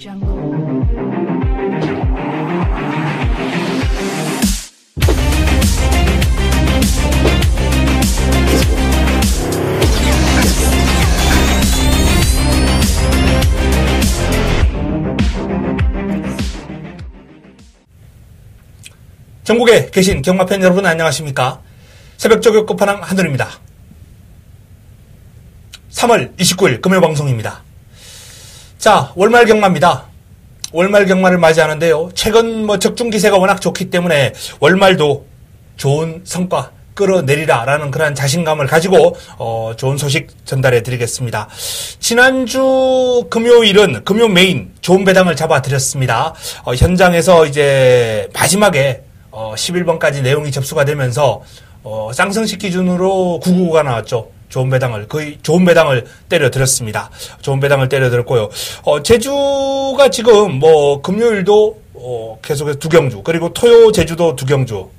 전국에 계신 경마팬 여러분 안녕하십니까? 새벽 저격 끝판왕 한울입니다. 3월 29일 금요 방송입니다. 자, 월말 경마입니다. 월말 경마를 맞이하는데요. 최근 적중 기세가 워낙 좋기 때문에 월말도 좋은 성과 끌어내리라라는 그런 자신감을 가지고 좋은 소식 전달해 드리겠습니다. 지난주 금요일은 금요 메인 좋은 배당을 잡아 드렸습니다. 현장에서 이제 마지막에 11번까지 내용이 접수가 되면서 쌍성식 기준으로 999가 나왔죠. 좋은 배당을 거의 좋은 배당을 때려 드렸습니다. 좋은 배당을 때려 드렸고요. 제주가 지금 금요일도 계속해서 두 경주, 그리고 토요 제주도 두 경주.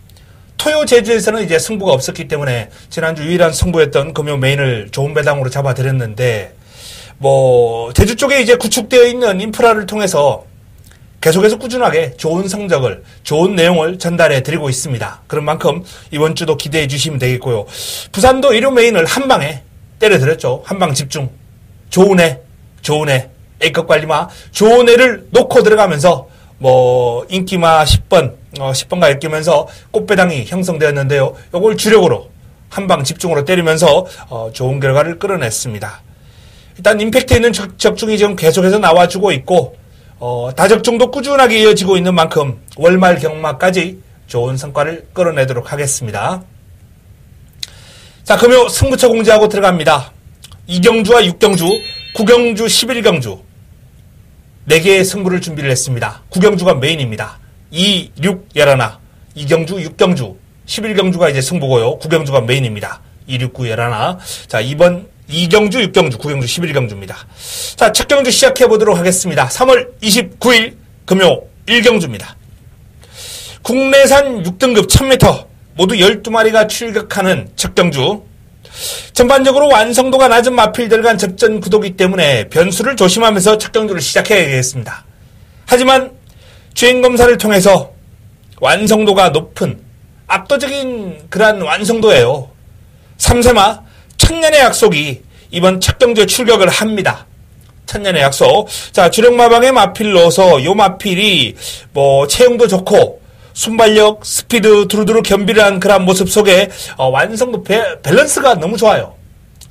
토요 제주에서는 이제 승부가 없었기 때문에 지난주 유일한 승부였던 금요 메인을 좋은 배당으로 잡아 드렸는데 제주 쪽에 이제 구축되어 있는 인프라를 통해서 계속해서 꾸준하게 좋은 성적을, 좋은 내용을 전달해 드리고 있습니다. 그런 만큼 이번 주도 기대해 주시면 되겠고요. 부산도 일요 메인을 한 방에 때려 드렸죠. 한 방 집중. 좋은 애, A급 관리마, 좋은 애를 놓고 들어가면서 인기마 10번가 엮이면서 꽃배당이 형성되었는데요. 요걸 주력으로 한 방 집중으로 때리면서 좋은 결과를 끌어냈습니다. 일단 임팩트 있는 적중이 지금 계속해서 나와주고 있고 다적중도 꾸준하게 이어지고 있는 만큼 월말 경마까지 좋은 성과를 끌어내도록 하겠습니다. 자, 금요 승부처 공지하고 들어갑니다. 2경주와 6경주, 9경주, 11경주 4개의 승부를 준비를 했습니다. 9경주가 메인입니다. 2, 6, 11, 2경주, 6경주, 11경주가 이제 승부고요. 9경주가 메인입니다. 2, 6, 9, 11. 자, 이번 2경주, 6경주, 9경주, 11경주입니다. 자, 첫 경주 시작해 보도록 하겠습니다. 3월 29일 금요 1경주입니다. 국내산 6등급 1000m 모두 12마리가 출격하는 첫 경주. 전반적으로 완성도가 낮은 마필들 간 접전 구도이기 때문에 변수를 조심하면서 첫 경주를 시작해야겠습니다. 하지만 주행검사를 통해서 완성도가 높은 압도적인 그러한 완성도예요. 3세마 천년의 약속이 이번 첫 경주에 출격을 합니다. 천년의 약속. 자, 주력마방에 마필 넣어서 요 마필이 체형도 좋고 순발력, 스피드 두루두루 겸비를 한 그런 모습 속에 완성도 밸런스가 너무 좋아요.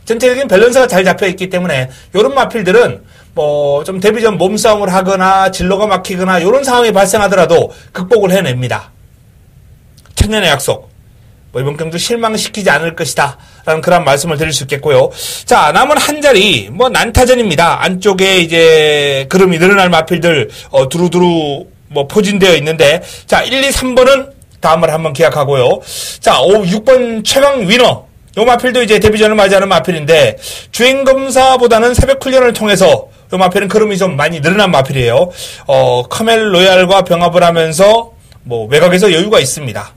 전체적인 밸런스가 잘 잡혀 있기 때문에 요런 마필들은 좀 데뷔 전 몸싸움을 하거나 진로가 막히거나 요런 상황이 발생하더라도 극복을 해냅니다. 천년의 약속. 이번 경주 실망시키지 않을 것이다 라는 그런 말씀을 드릴 수 있겠고요. 자, 남은 한 자리 난타전입니다. 안쪽에 이제 그름이 늘어날 마필들 두루두루 포진되어 있는데, 자, 1, 2, 3번은 다음을 한번 기약하고요. 자, 6번 최강 위너. 요 마필도 이제 데뷔전을 맞이하는 마필인데 주행검사보다는 새벽 훈련을 통해서 요 마필은 그름이 좀 많이 늘어난 마필이에요. 카멜 로얄과 병합을 하면서 외곽에서 여유가 있습니다.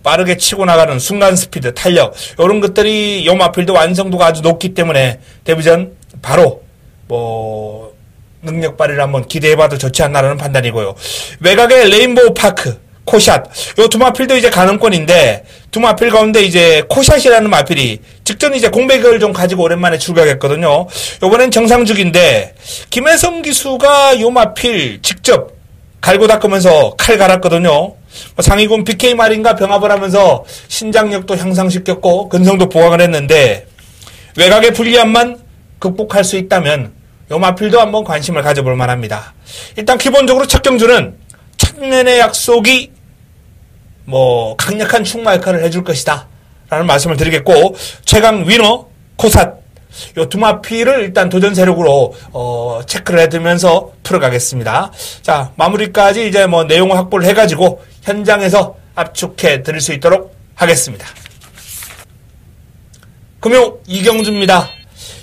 빠르게 치고 나가는 순간 스피드, 탄력 이런 것들이 요 마필도 완성도가 아주 높기 때문에 데뷔전 바로 능력 발휘를 한번 기대해봐도 좋지 않나라는 판단이고요. 외곽의 레인보우 파크, 코샷 요 두 마필도 이제 가능권인데 두 마필 가운데 이제 코샷이라는 마필이 직전 이제 공백을 좀 가지고 오랜만에 출격했거든요. 요번엔 정상죽인데 김혜성 기수가 요 마필 직접 갈고 닦으면서 칼 갈았거든요. 상위군 BK 마린과 병합을 하면서 신장력도 향상시켰고 근성도 보강을 했는데 외곽의 불리함만 극복할 수 있다면 요 마필도 한번 관심을 가져볼 만합니다. 일단 기본적으로 첫 경주는 천년의 약속이 강력한 충마 역할을 해줄 것이다 라는 말씀을 드리겠고, 최강 위너 코삿 요 두 마필을 일단 도전 세력으로 체크를 해두면서 풀어가겠습니다. 자, 마무리까지 이제 내용을 확보를 해가지고 현장에서 압축해 드릴 수 있도록 하겠습니다. 금요 2경주입니다.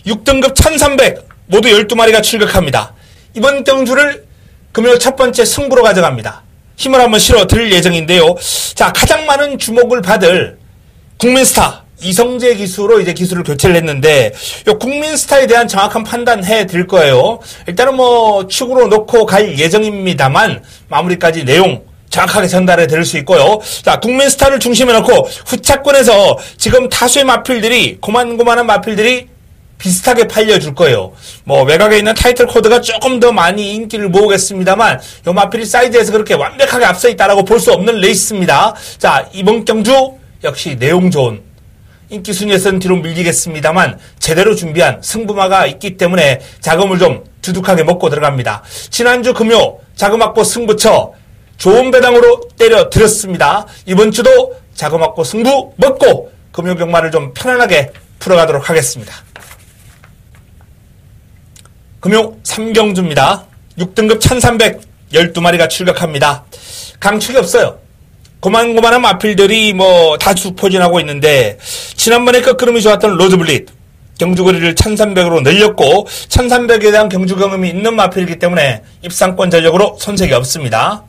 6등급 1300 모두 12마리가 출격합니다. 이번 경주를 금요 첫 번째 승부로 가져갑니다. 힘을 한번 실어 드릴 예정인데요. 자, 가장 많은 주목을 받을 국민스타 이성재 기수로 이제 기수를 교체를 했는데, 요 국민스타에 대한 정확한 판단 해 드릴 거예요. 일단은 뭐, 축으로 놓고 갈 예정입니다만, 마무리까지 내용 정확하게 전달해 드릴 수 있고요. 자, 국민스타를 중심에 놓고 후차권에서 지금 다수의 마필들이, 고만고만한 마필들이 비슷하게 팔려줄 거예요. 뭐 외곽에 있는 타이틀 코드가 조금 더 많이 인기를 모으겠습니다만 요 마필이 사이드에서 그렇게 완벽하게 앞서 있다라고 볼 수 없는 레이스입니다. 자, 이번 경주 역시 내용 좋은 인기 순위에서는 뒤로 밀리겠습니다만 제대로 준비한 승부마가 있기 때문에 자금을 좀 두둑하게 먹고 들어갑니다. 지난주 금요 자금 확보 승부처 좋은 배당으로 때려 드렸습니다. 이번 주도 자금 확보 승부 먹고 금요 경마를 좀 편안하게 풀어가도록 하겠습니다. 금요 3경주입니다. 6등급 1312마리가 출격합니다. 강축이 없어요. 고만고만한 마필들이 뭐 다수 포진하고 있는데 지난번에 끝걸음이 좋았던 로즈블릿 경주거리를 1300으로 늘렸고 1300에 대한 경주 경험이 있는 마필이기 때문에 입상권 전력으로 손색이 없습니다.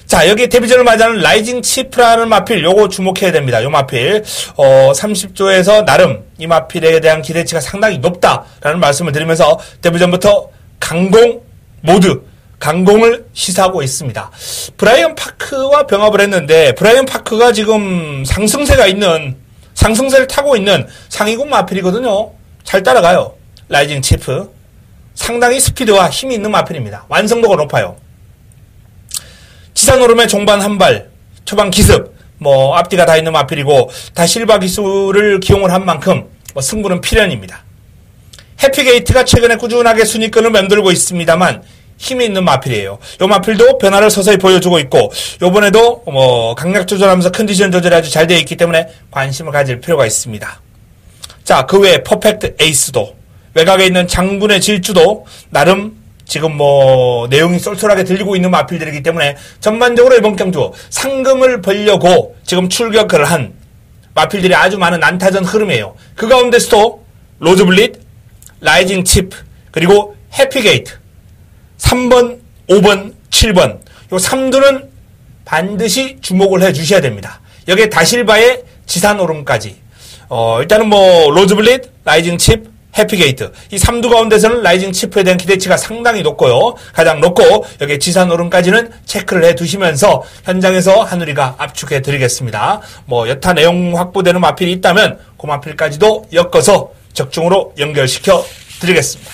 자, 여기 데뷔전을 맞이하는 라이징 치프라는 마필, 요거 주목해야 됩니다. 요 마필, 30조에서 나름 이 마필에 대한 기대치가 상당히 높다라는 말씀을 드리면서 데뷔전부터 강공 모드, 강공을 시사하고 있습니다. 브라이언 파크와 병합을 했는데, 브라이언 파크가 지금 상승세를 타고 있는 상위군 마필이거든요. 잘 따라가요. 라이징 치프. 상당히 스피드와 힘이 있는 마필입니다. 완성도가 높아요. 지산오름의 종반 한발, 초반 기습, 뭐 앞뒤가 다 있는 마필이고 다실바 기술을 기용을 한 만큼 뭐 승부는 필연입니다. 해피게이트가 최근에 꾸준하게 순위권을 맴돌고 있습니다만 힘이 있는 마필이에요. 요 마필도 변화를 서서히 보여주고 있고 요번에도 뭐 강약 조절하면서 컨디션 조절이 아주 잘 되어 있기 때문에 관심을 가질 필요가 있습니다. 자, 그 외에 퍼펙트 에이스도 외곽에 있는 장군의 질주도 나름 지금 뭐 내용이 쏠쏠하게 들리고 있는 마필들이기 때문에 전반적으로 이번 경주 상금을 벌려고 지금 출격을 한 마필들이 아주 많은 난타전 흐름이에요. 그 가운데서도 로즈블릿, 라이징 칩, 그리고 해피게이트 3번, 5번, 7번 요 3두는 반드시 주목을 해 주셔야 됩니다. 여기에 다실바의 지산오름까지 일단은 뭐 로즈블릿, 라이징 칩, 해피게이트 이 3두 가운데서는 라이징 치프에 대한 기대치가 상당히 높고요. 가장 높고 여기에 지산오름까지는 체크를 해 두시면서 현장에서 한우리가 압축해 드리겠습니다. 뭐 여타 내용 확보되는 마필이 있다면 그 마필까지도 엮어서 적중으로 연결시켜 드리겠습니다.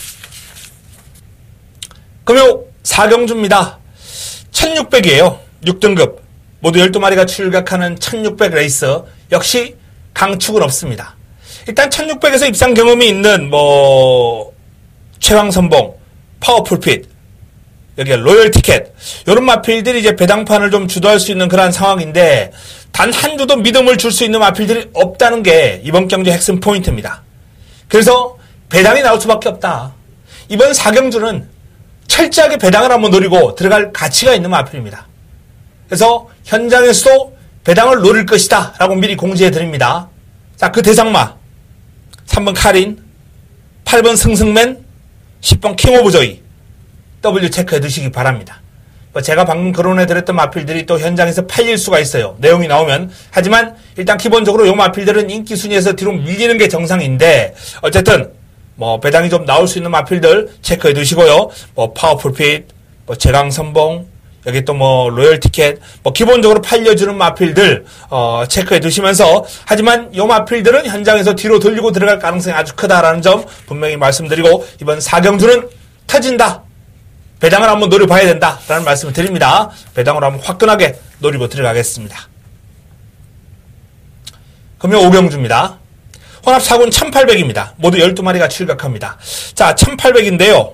금요 4경주입니다. 1600이에요. 6등급 모두 12마리가 출격하는 1600 레이스 역시 강축은 없습니다. 일단 1600에서 입상 경험이 있는 뭐 최강선봉, 파워풀핏, 여기에 로열 티켓 이런 마필들이 이제 배당판을 좀 주도할 수 있는 그런 상황인데 단 한 주도 믿음을 줄 수 있는 마필들이 없다는 게 이번 경주 핵심 포인트입니다. 그래서 배당이 나올 수밖에 없다. 이번 4경주는 철저하게 배당을 한번 노리고 들어갈 가치가 있는 마필입니다. 그래서 현장에서도 배당을 노릴 것이다 라고 미리 공지해 드립니다. 자, 그 대상마 3번 카린, 8번 승승맨, 10번 킹 오브 조이 W 체크해 두시기 바랍니다. 제가 방금 거론해 드렸던 마필들이 또 현장에서 팔릴 수가 있어요. 내용이 나오면. 하지만 일단 기본적으로 이 마필들은 인기 순위에서 뒤로 밀리는 게 정상인데 어쨌든 뭐 배당이 좀 나올 수 있는 마필들 체크해 두시고요. 뭐 파워풀핏, 뭐 제강선봉, 여기 또 뭐 로열 티켓, 뭐 기본적으로 팔려주는 마필들 체크해 두시면서 하지만 이 마필들은 현장에서 뒤로 돌리고 들어갈 가능성이 아주 크다라는 점 분명히 말씀드리고 이번 4경주는 터진다. 배당을 한번 노려봐야 된다라는 말씀을 드립니다. 배당으로 한번 화끈하게 노리고 들어가겠습니다. 금요 5경주입니다. 혼합 4군 1800입니다. 모두 12마리가 출격합니다. 자, 1800인데요.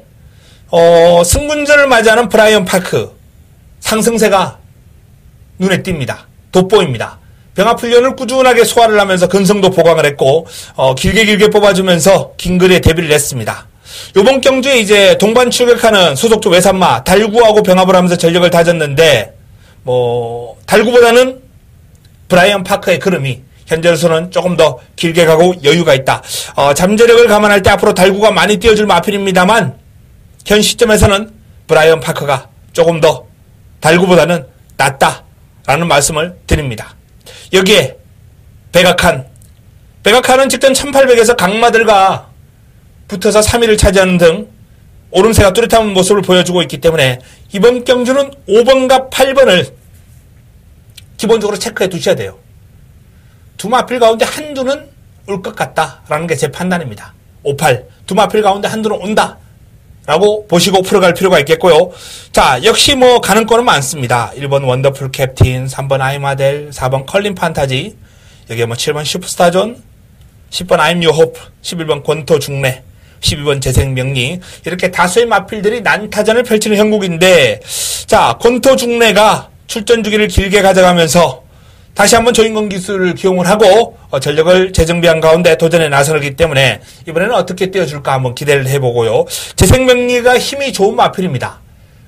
승군전을 맞이하는 브라이언 파크 상승세가 눈에 띕니다. 돋보입니다. 병합훈련을 꾸준하게 소화를 하면서 근성도 보강을 했고 길게 뽑아주면서 긴거리에 데뷔를 했습니다. 요번 경주에 이제 동반 출격하는 소속조 외산마 달구하고 병합을 하면서 전력을 다졌는데 뭐 달구보다는 브라이언 파크의 걸음이 현재로서는 조금 더 길게 가고 여유가 있다. 잠재력을 감안할 때 앞으로 달구가 많이 뛰어줄 마필입니다만 현 시점에서는 브라이언 파크가 조금 더 달구보다는 낫다라는 말씀을 드립니다. 여기에 백악한 백악관은 직전 1800에서 강마들과 붙어서 3위를 차지하는 등 오름세가 뚜렷한 모습을 보여주고 있기 때문에 이번 경주는 5번과 8번을 기본적으로 체크해 두셔야 돼요. 두 마필 가운데 한두는 올 것 같다라는 게 제 판단입니다. 5, 8. 두 마필 가운데 한두는 온다. 라고 보시고 풀어갈 필요가 있겠고요. 자, 역시 뭐 가는 거는 많습니다. 1번 원더풀 캡틴, 3번 아이마델, 4번 컬린 판타지, 여기에 뭐 7번 슈퍼스타존, 10번 I'm Your Hope, 11번 권토 중래, 12번 재생명리, 이렇게 다수의 마필들이 난타전을 펼치는 형국인데, 자, 권토 중래가 출전 주기를 길게 가져가면서 다시 한번 조인권 기술을 기용을 하고 전력을 재정비한 가운데 도전에 나서기 때문에 이번에는 어떻게 띄워줄까 한번 기대를 해보고요. 재생명리가 힘이 좋은 마필입니다.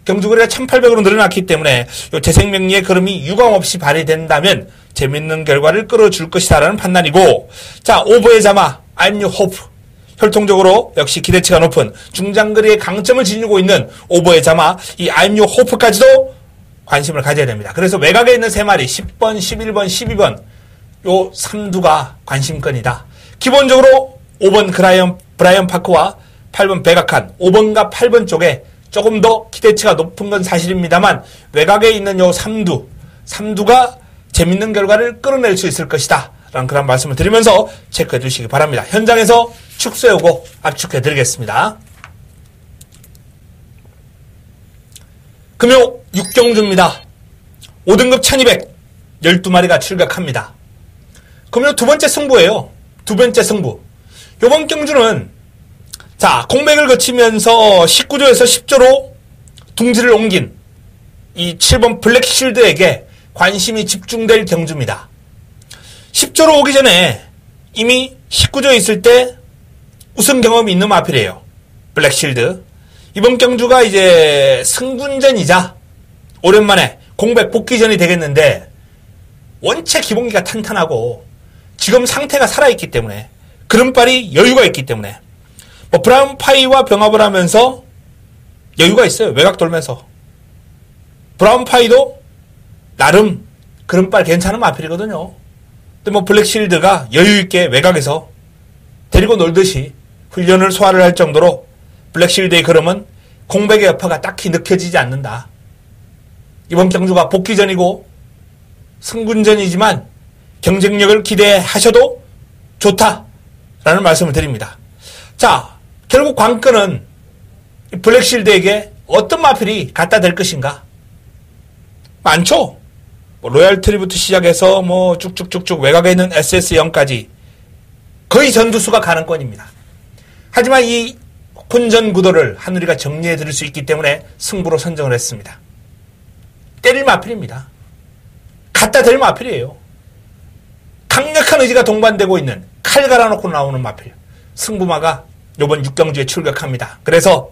경주거리가 1800으로 늘어났기 때문에 재생명리의 걸음이 유감없이 발휘된다면 재밌는 결과를 끌어줄 것이다라는 판단이고, 자, 오버의 자마 I'm Your Hope, 혈통적으로 역시 기대치가 높은 중장거리의 강점을 지니고 있는 오버의 자마 이 I'm Your Hope까지도 관심을 가져야 됩니다. 그래서 외곽에 있는 3마리 10번, 11번, 12번 요 3두가 관심권이다. 기본적으로 5번 브라이언 파크와 8번 백악관, 5번과 8번 쪽에 조금 더 기대치가 높은 건 사실입니다만 외곽에 있는 요 3두가 재밌는 결과를 끌어낼 수 있을 것이다 라는 그런 말씀을 드리면서 체크해 주시기 바랍니다. 현장에서 축소해오고 압축해 드리겠습니다. 금요 6경주입니다. 5등급 1200 12마리가 출격합니다. 금요 두 번째 승부예요. 두 번째 승부. 요번 경주는 자, 공백을 거치면서 19조에서 10조로 둥지를 옮긴 이 7번 블랙실드에게 관심이 집중될 경주입니다. 10조로 오기 전에 이미 19조에 있을 때 우승 경험이 있는 마필이에요. 블랙실드. 이번 경주가 이제 승군전이자 오랜만에 공백 복귀전이 되겠는데 원체 기본기가 탄탄하고 지금 상태가 살아있기 때문에 그른발이 여유가 있기 때문에 뭐 브라운 파이와 병합을 하면서 여유가 있어요. 외곽 돌면서. 브라운 파이도 나름 그른발 괜찮은 마필이거든요. 근데 뭐 블랙실드가 여유있게 외곽에서 데리고 놀듯이 훈련을 소화를 할 정도로 블랙실드의 걸음은 공백의 여파가 딱히 느껴지지 않는다. 이번 경주가 복귀전이고 승군전이지만 경쟁력을 기대하셔도 좋다라는 말씀을 드립니다. 자, 결국 관건은 블랙실드에게 어떤 마필이 갖다 댈 것인가? 많죠? 뭐 로얄 트리부터 시작해서 뭐 쭉쭉쭉쭉 외곽에 있는 SS0까지 거의 전두수가 가능권입니다. 하지만 이 혼전 구도를 한우리가 정리해 드릴 수 있기 때문에 승부로 선정을 했습니다. 때릴 마필입니다. 갖다 댈 마필이에요. 강력한 의지가 동반되고 있는 칼 갈아놓고 나오는 마필. 승부마가 이번 6경주에 출격합니다. 그래서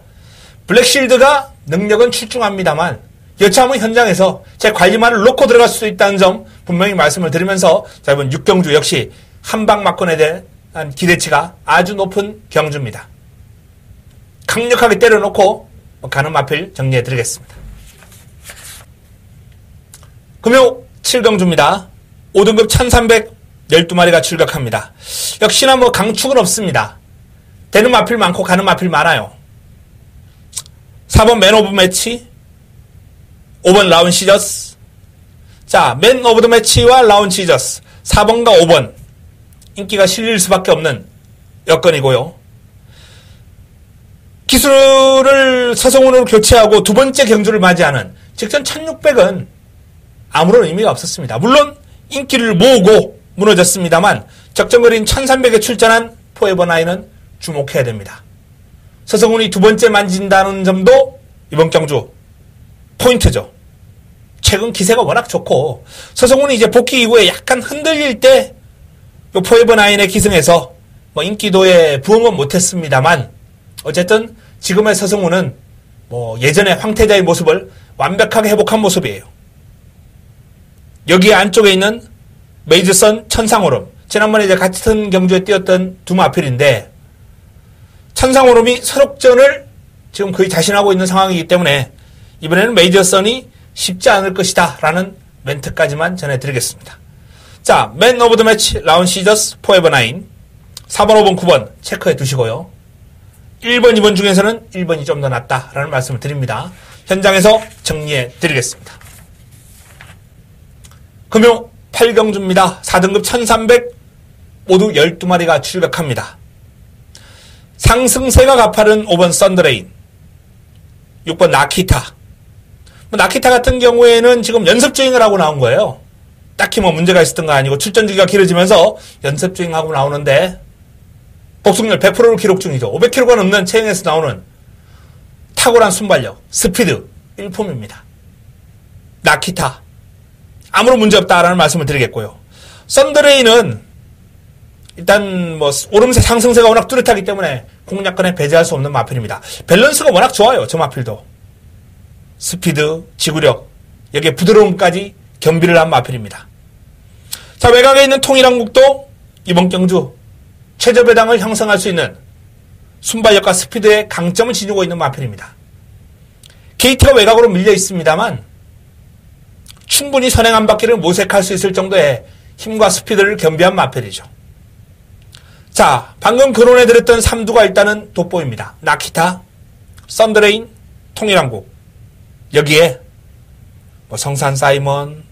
블랙실드가 능력은 출중합니다만 여차하면 현장에서 제 관리만을 놓고 들어갈 수도 있다는 점 분명히 말씀을 드리면서 자, 이번 6경주 역시 한방 막권에 대한 기대치가 아주 높은 경주입니다. 강력하게 때려놓고 가는 마필 정리해 드리겠습니다. 금요 7경주입니다. 5등급 1300 12마리가 출격합니다. 역시나 뭐 강축은 없습니다. 되는 마필 많고 가는 마필 많아요. 4번 맨 오브 매치, 5번 라운 시저스. 자, 맨 오브 더 매치와 라운 시저스 4번과 5번 인기가 실릴 수밖에 없는 여건이고요. 기술을 서성훈으로 교체하고 두 번째 경주를 맞이하는 직전 1600은 아무런 의미가 없었습니다. 물론 인기를 모으고 무너졌습니다만 적정거리인 1300에 출전한 포에버 나인은 주목해야 됩니다. 서성훈이 두 번째 만진다는 점도 이번 경주 포인트죠. 최근 기세가 워낙 좋고 서성훈이 이제 복귀 이후에 약간 흔들릴 때 포에버 나인의 기승에서 뭐 인기도에 부응은 못했습니다만 어쨌든 지금의 서성훈은 뭐 예전의 황태자의 모습을 완벽하게 회복한 모습이에요. 여기 안쪽에 있는 메이저선 천상오름, 지난번에 이제 같은 경주에 뛰었던 두 마필인데 천상오름이 설옥전을 지금 거의 자신하고 있는 상황이기 때문에 이번에는 메이저선이 쉽지 않을 것이다 라는 멘트까지만 전해드리겠습니다. 자, 맨 오브 더 매치 라운 시저스 포에버 나인 4번, 5번, 9번 체크해 두시고요. 1번, 2번 중에서는 1번이 좀 더 낫다라는 말씀을 드립니다. 현장에서 정리해 드리겠습니다. 금요 8경주입니다. 4등급 1300 모두 12마리가 출격합니다. 상승세가 가파른 5번 썬더레인, 6번 나키타. 나키타 같은 경우에는 지금 연습주행을 하고 나온 거예요. 딱히 뭐 문제가 있었던 거 아니고 출전주기가 길어지면서 연습주행하고 나오는데 복속률 100%를 기록 중이죠. 500km가 넘는 체형에서 나오는 탁월한 순발력, 스피드, 일품입니다. 나키타 아무런 문제 없다라는 말씀을 드리겠고요. 썬더레인은 일단 뭐 오름세 상승세가 워낙 뚜렷하기 때문에 공략권에 배제할 수 없는 마필입니다. 밸런스가 워낙 좋아요. 저 마필도. 스피드, 지구력, 여기에 부드러움까지 겸비를 한 마필입니다. 자, 외곽에 있는 통일한국도 이번 경주 최저 배당을 형성할 수 있는 순발력과 스피드의 강점을 지니고 있는 마필입니다. 게이트가 외곽으로 밀려 있습니다만 충분히 선행 한 바퀴를 모색할 수 있을 정도의 힘과 스피드를 겸비한 마필이죠. 자, 방금 거론해드렸던 3두가 일단은 돋보입니다. 나키타, 썬더레인, 통일한국. 여기에 뭐 성산 사이먼,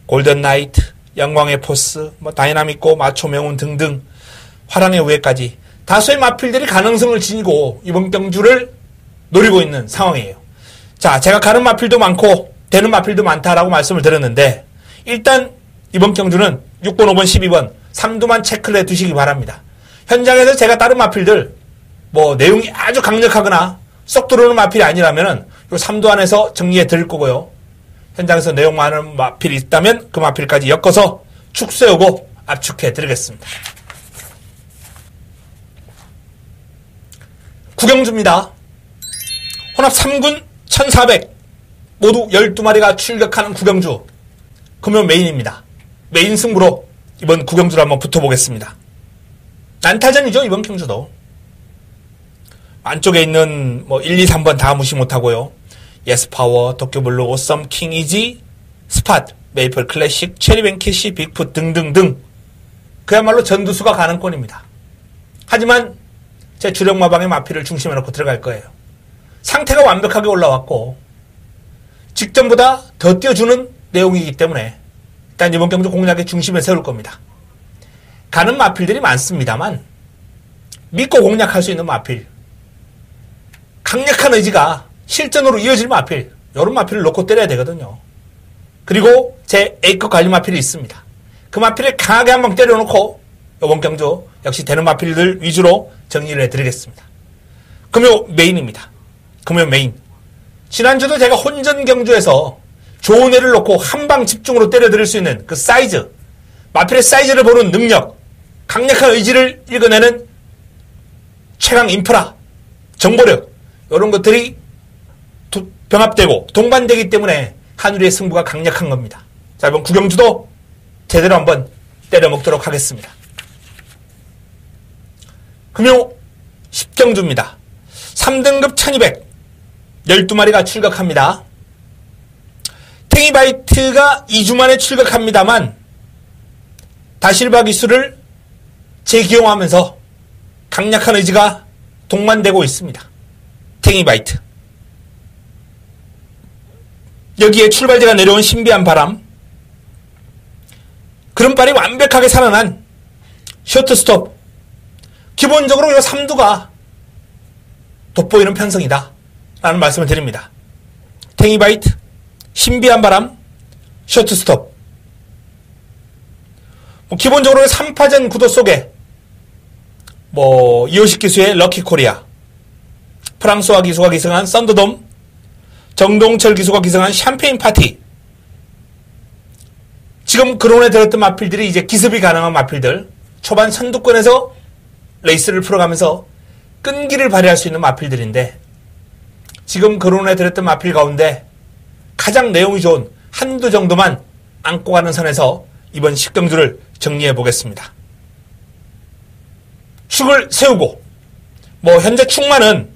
골든 나이트, 영광의 포스, 뭐 다이나믹고, 마초 명운 등등 화랑의 우회까지 다수의 마필들이 가능성을 지니고 이번 경주를 노리고 있는 상황이에요. 자, 제가 가는 마필도 많고 되는 마필도 많다라고 말씀을 드렸는데 일단 이번 경주는 6번, 5번, 12번 3두만 체크를 해두시기 바랍니다. 현장에서 제가 다른 마필들 뭐 내용이 아주 강력하거나 쏙 들어오는 마필이 아니라면은 요 3두 안에서 정리해 드릴 거고요. 현장에서 내용 많은 마필이 있다면 그 마필까지 엮어서 축소해오고 압축해 드리겠습니다. 구경주입니다. 혼합 3군 1400 모두 12마리가 출격하는 구경주. 금요 메인입니다. 메인 승부로 이번 구경주를 한번 붙어보겠습니다. 난타전이죠, 이번 경주도. 안쪽에 있는 뭐 1, 2, 3번 다 무시 못하고요. 예스파워, 도쿄블루, 오썸, 킹이지, 스팟, 메이플 클래식, 체리뱅키시, 빅풋 등등등 그야말로 전두수가 가능권입니다. 하지만 제 주력 마방의 마필을 중심에 놓고 들어갈 거예요. 상태가 완벽하게 올라왔고 직전보다 더 띄워주는 내용이기 때문에 일단 이번 경주 공략의 중심에 세울 겁니다. 가는 마필들이 많습니다만 믿고 공략할 수 있는 마필, 강력한 의지가 실전으로 이어질 마필, 이런 마필을 놓고 때려야 되거든요. 그리고 제 A급 관리 마필이 있습니다. 그 마필을 강하게 한번 때려놓고 이번 경주 역시 되는 마필들 위주로 정리를 해드리겠습니다. 금요 메인입니다. 금요 메인. 지난주도 제가 혼전 경주에서 좋은 애를 놓고 한방 집중으로 때려드릴 수 있는 그 사이즈, 마필의 사이즈를 보는 능력, 강력한 의지를 읽어내는 최강 인프라, 정보력, 이런 것들이 병합되고 동반되기 때문에 한우리의 승부가 강력한 겁니다. 자, 이번 구경주도 제대로 한번 때려먹도록 하겠습니다. 금요 10경주입니다. 3등급 1200 12마리가 출격합니다. 탱이바이트가 2주 만에 출격합니다만 다실바 기술을 재기용하면서 강력한 의지가 동반되고 있습니다. 탱이바이트. 여기에 출발제가 내려온 신비한 바람, 그른발이 완벽하게 살아난 쇼트스톱. 기본적으로 이 3두가 돋보이는 편성이다 라는 말씀을 드립니다. 탱이바이트, 신비한 바람, 쇼트스톱. 기본적으로 3파전 구도 속에 이호식 기수의 럭키코리아, 프랑스와 기수가 기승한 썬더돔, 정동철 기수가 기승한 샴페인 파티. 지금 거론에 들었던 마필들이 이제 기습이 가능한 마필들, 초반 선두권에서 레이스를 풀어가면서 끈기를 발휘할 수 있는 마필들인데 지금 거론에 들었던 마필 가운데 가장 내용이 좋은 한두 정도만 안고 가는 선에서 이번 10경주를 정리해 보겠습니다. 축을 세우고 현재 축만은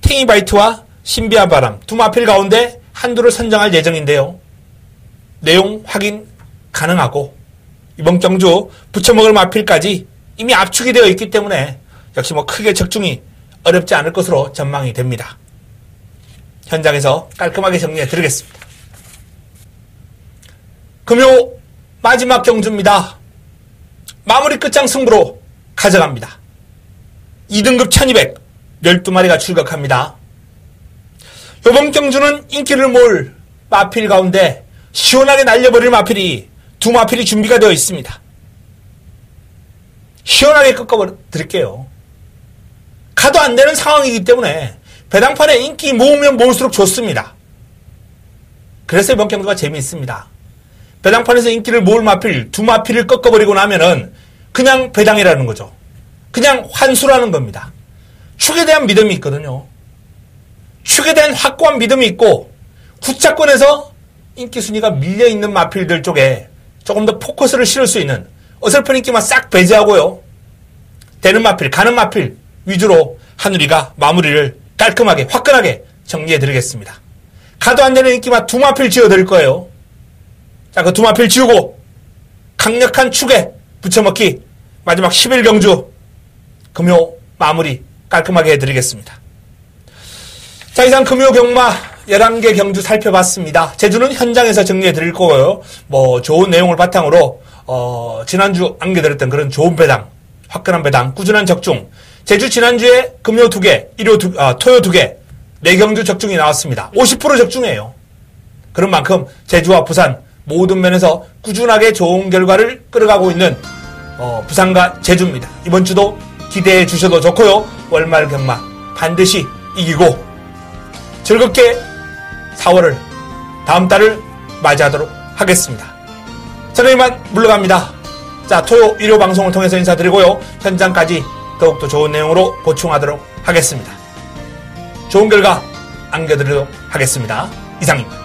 탱이바이트와 신비한 바람 두 마필 가운데 한두를 선정할 예정인데요. 내용 확인 가능하고 이번 경주 붙여먹을 마필까지 이미 압축이 되어 있기 때문에 역시 뭐 크게 적중이 어렵지 않을 것으로 전망이 됩니다. 현장에서 깔끔하게 정리해 드리겠습니다. 금요 마지막 경주입니다. 마무리 끝장 승부로 가져갑니다. 2등급 1200 12마리가 출격합니다. 이번 경주는 인기를 모을 마필 가운데 시원하게 날려버릴 마필이 두 마필이 준비가 되어 있습니다. 시원하게 꺾어드릴게요. 가도 안 되는 상황이기 때문에 배당판에 인기 모으면 모을수록 좋습니다. 그래서 이번 경주가 재미있습니다. 배당판에서 인기를 모을 마필 두 마필을 꺾어버리고 나면은 그냥 배당이라는 거죠. 그냥 환수라는 겁니다. 축에 대한 믿음이 있거든요. 축에 대한 확고한 믿음이 있고 후차권에서 인기 순위가 밀려있는 마필들 쪽에 조금 더 포커스를 실을 수 있는 어설픈 인기만 싹 배제하고요. 되는 마필, 가는 마필 위주로 한우리가 마무리를 깔끔하게 화끈하게 정리해드리겠습니다. 가도 안 되는 인기만 두 마필 지어드릴 거예요. 자, 그 두 마필 지우고 강력한 축에 붙여먹기 마지막 11경주 금요 마무리 깔끔하게 해드리겠습니다. 자, 이상 금요 경마 11개 경주 살펴봤습니다. 제주는 현장에서 정리해 드릴 거고요. 뭐 좋은 내용을 바탕으로 지난주 안겨드렸던 그런 좋은 배당, 화끈한 배당, 꾸준한 적중. 제주 지난주에 금요 2개, 토요 2개, 4경주 적중이 나왔습니다. 50% 적중이에요. 그런 만큼 제주와 부산 모든 면에서 꾸준하게 좋은 결과를 끌어가고 있는 부산과 제주입니다. 이번 주도 기대해 주셔도 좋고요. 월말 경마 반드시 이기고 즐겁게 4월을 다음 달을 맞이하도록 하겠습니다. 저는 이만 물러갑니다. 자, 토요 일요 방송을 통해서 인사드리고요. 현장까지 더욱더 좋은 내용으로 보충하도록 하겠습니다. 좋은 결과 안겨드리도록 하겠습니다. 이상입니다.